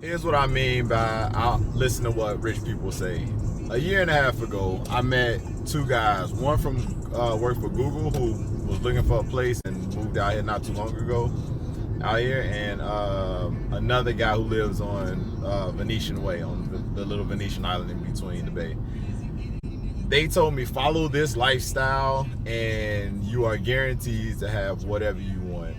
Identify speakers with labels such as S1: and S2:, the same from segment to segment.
S1: Here's what I mean by I'll listen to what rich people say. A year and a half ago, I met two guys. One from worked for Google, who was looking for a place and moved out here not too long ago, out here, and another guy who lives on Venetian Way, on the little Venetian island in between the bay. They told me follow this lifestyle, and you are guaranteed to have whatever you want.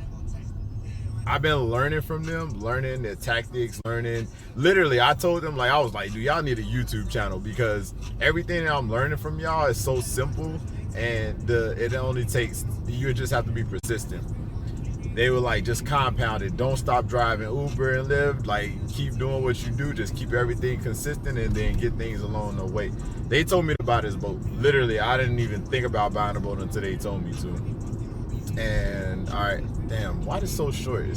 S1: I've been learning from them, learning their tactics, learning. Literally, I told them, like, I was like, dude, y'all need a YouTube channel because everything that I'm learning from y'all is so simple, and it only takes, you just have to be persistent. They were like, just compound it. Don't stop driving Uber and Lyft. Like, keep doing what you do. Just keep everything consistent and then get things along the way. They told me to buy this boat. Literally, I didn't even think about buying a boat until they told me to. And all right, damn, why is it so short?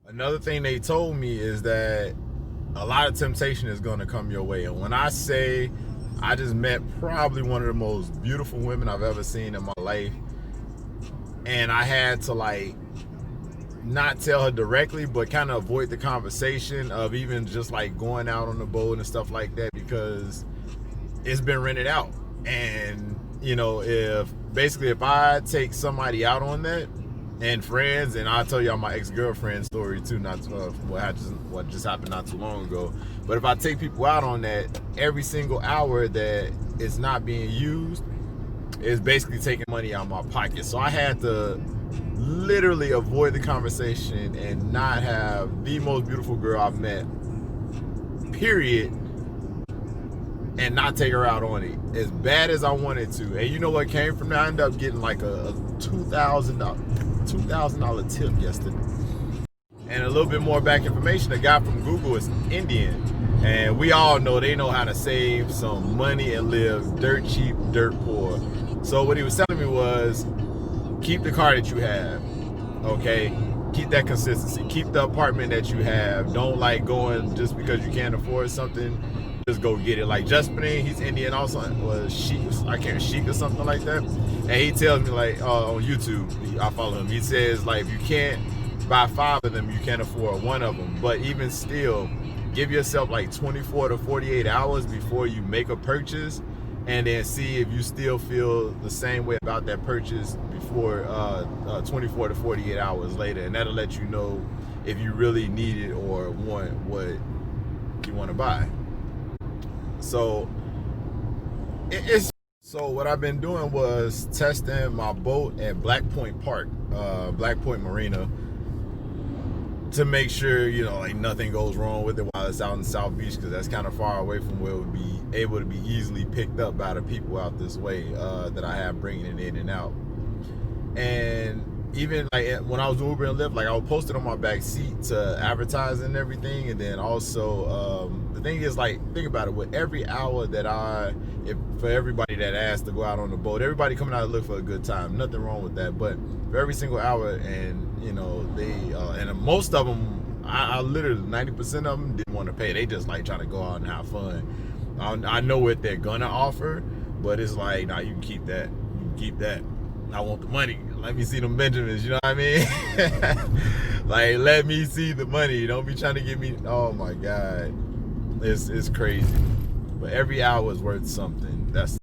S1: Another thing they told me is that a lot of temptation is going to come your way. And when I say I just met probably one of the most beautiful women I've ever seen in my life, and I had to, like, not tell her directly, but kind of avoid the conversation of even just like going out on the boat and stuff like that because it's been rented out. And you know, if I take somebody out on that and friends, and I'll tell y'all my ex-girlfriend story too, not what just happened not too long ago. But if I take people out on that, every single hour that it's not being used is basically taking money out of my pocket. So I had to literally avoid the conversation and not have the most beautiful girl I've met, period, and not take her out on it as bad as I wanted to. And you know what came from that? I ended up getting like a $2,000 tip yesterday. And a little bit more back information, the guy from Google is Indian. And we all know they know how to save some money and live dirt cheap, dirt poor. So what he was telling me was, keep the car that you have, okay? Keep that consistency. Keep the apartment that you have. Don't like going just because you can't afford something, just go get it. Like Justin, he's Indian also, was Sheik, I can't Sheik or something like that. And he tells me, like, on YouTube, I follow him. He says, like, if you can't buy 5 of them, you can't afford 1 of them. But even still, give yourself like 24 to 48 hours before you make a purchase, and then see if you still feel the same way about that purchase before 24 to 48 hours later. And that'll let you know if you really need it or want what you want to buy. So so what I've been doing was testing my boat at Black Point Park, Black Point Marina, to make sure, you know, like nothing goes wrong with it while it's out in South Beach, because that's kind of far away from where it would be able to be easily picked up by the people out this way that I have bringing it in and out. And even like when I was Uber and Lyft, like I would post it on my back seat to advertise and everything. And then also the thing is, like, think about it, with every hour that for everybody that asked to go out on the boat, everybody coming out to look for a good time, nothing wrong with that. But for every single hour, and you know, they and most of them, I literally 90% of them didn't want to pay. They just like trying to go out and have fun. I know what they're gonna offer, but it's like, nah, you can keep that. You can keep that. I want the money. Let me see them Benjamins. You know what I mean? Like, let me see the money. Don't be trying to give me. Oh my God, it's crazy. But every hour is worth something. That's